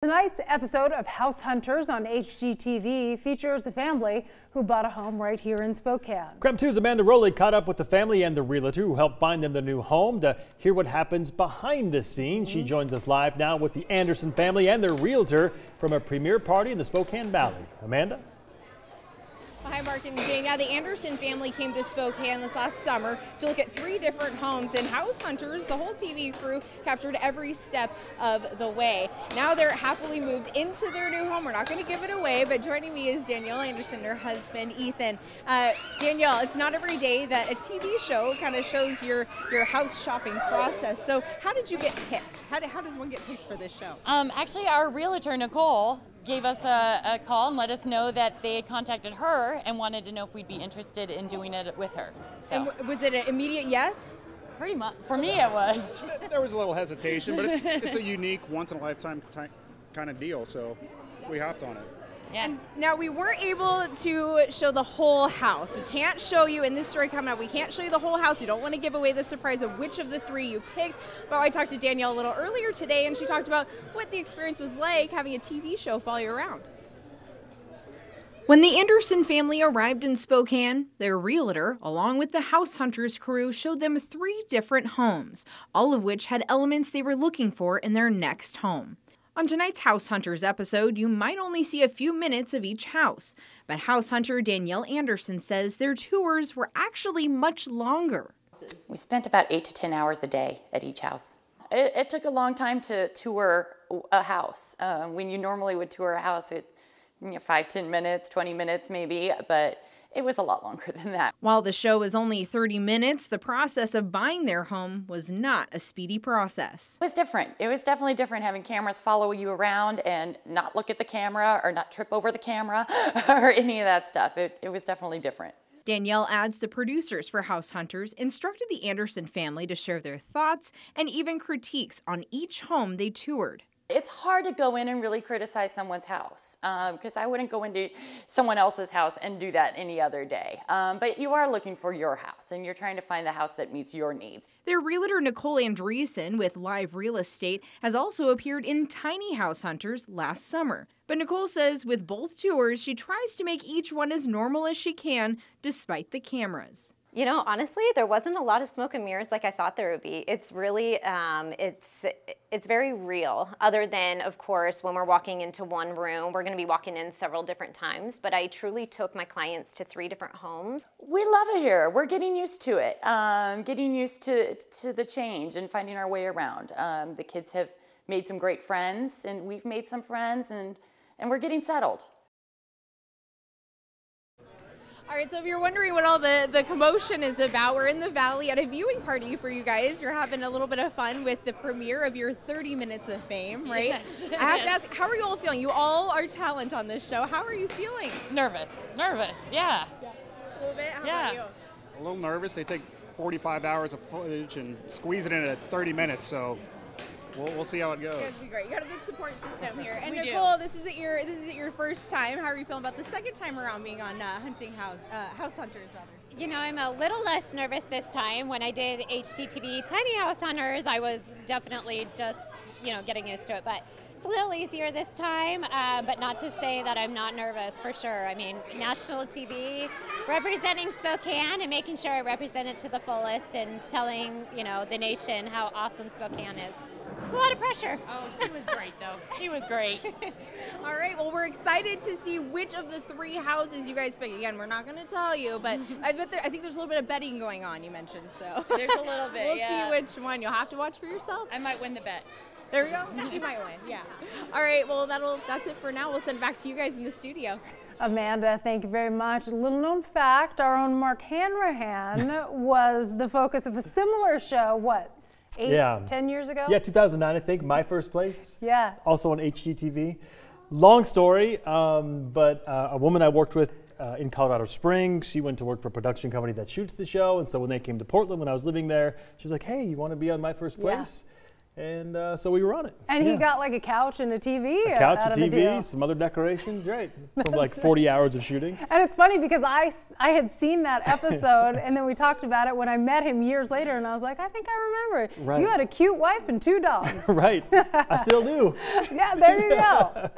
Tonight's episode of House Hunters on HGTV features a family who bought a home right here in Spokane. KREM 2's Amanda Roley caught up with the family and the realtor who helped find them their new home. To hear what happens behind the scenes, she joins us live now with the Anderson family and their realtor from a premiere party in the Spokane Valley. Amanda? Hi, Mark and Jane. Yeah, the Anderson family came to Spokane this last summer to look at 3 different homes, and House Hunters, the whole TV crew, captured every step of the way. Now they're happily moved into their new home. We're not going to give it away, but joining me is Danielle Anderson, her husband, Ethan. Danielle, it's not every day that a TV show kind of shows your house shopping process. So how did you get picked? How does one get picked for this show? Actually, our realtor, Nicole, gave us a call and let us know that they had contacted her and wanted to know if we'd be interested in doing it with her. So, and was it an immediate yes? Pretty much. For me, it was. There was a little hesitation, but it's a unique, once-in-a-lifetime kind of deal, so we hopped on it. Yeah. Now, we weren't able to show the whole house. We can't show you, in this story coming up, we can't show you the whole house. We don't want to give away the surprise of which of the 3 you picked. But I talked to Danielle a little earlier today, and she talked about what the experience was like having a TV show follow you around. When the Anderson family arrived in Spokane, their realtor, along with the House Hunters crew, showed them 3 different homes, all of which had elements they were looking for in their next home. On tonight's House Hunters episode, you might only see a few minutes of each house, but House Hunter Danielle Anderson says their tours were actually much longer. We spent about 8 to 10 hours a day at each house. It took a long time to tour a house. When you normally would tour a house, it's 5, 10 minutes, 20 minutes maybe, but it was a lot longer than that. While the show was only 30 minutes, the process of buying their home was not a speedy process. It was different. It was definitely different having cameras follow you around and not look at the camera or not trip over the camera or any of that stuff. It was definitely different. Danielle adds the producers for House Hunters instructed the Anderson family to share their thoughts and even critiques on each home they toured. It's hard to go in and really criticize someone's house because I wouldn't go into someone else's house and do that any other day. But you are looking for your house and you're trying to find the house that meets your needs. Their realtor Nicole Andreessen with Live Real Estate has also appeared in Tiny House Hunters last summer. But Nicole says with both tours, she tries to make each one as normal as she can despite the cameras. You know, honestly, there wasn't a lot of smoke and mirrors like I thought there would be. It's really, it's very real. Other than, of course, when we're walking into one room, we're going to be walking in several different times. But I truly took my clients to 3 different homes. We love it here. We're getting used to it. Getting used to the change and finding our way around. The kids have made some great friends, and we've made some friends, and we're getting settled. All right, so if you're wondering what all the commotion is about, we're in the Valley at a viewing party for you guys. You're having a little bit of fun with the premiere of your 30 Minutes of Fame, right? Yes. I have to ask, how are you all feeling? You all are talent on this show. How are you feeling? Nervous, yeah. A little bit? How about you? A little nervous. They take 45 hours of footage and squeeze it in at 30 minutes, so we'll see how it goes. It's gonna be great. You got a good support system here. And We Nicole, this isn't your first time. How are you feeling about the second time around being on House Hunters, rather? You know, I'm a little less nervous this time. When I did HGTV Tiny House Hunters, I was definitely just, getting used to it. But it's a little easier this time, but not to say that I'm not nervous, for sure. I mean, national TV, representing Spokane and making sure I represent it to the fullest and telling, the nation how awesome Spokane is. It's a lot of pressure. Oh, she was great, though. She was great. All right, well, we're excited to see which of the 3 houses you guys pick. Again, we're not going to tell you, but I think there's a little bit of betting going on, you mentioned, so. There's a little bit, we'll yeah. see which one. You'll have to watch for yourself. I might win the bet. There we go. You might win, yeah. All right, well, that's it for now. We'll send it back to you guys in the studio. Amanda, thank you very much. A little known fact, our own Mark Hanrahan was the focus of a similar show, what? 10 years ago? Yeah, 2009, I think, my first place. Yeah. Also on HGTV. Long story, but a woman I worked with in Colorado Springs, she went to work for a production company that shoots the show, and so when they came to Portland when I was living there, she was like, hey, you want to be on My First Place? And so we were on it. And he got like a couch and a TV. A couch, out a of the deal. TV, some other decorations, right? From like 40 hours of shooting. And it's funny because I had seen that episode and then we talked about it when I met him years later and I was like, I think I remember. Right. You had a cute wife and 2 dogs. Right. I still do. Yeah, there you go.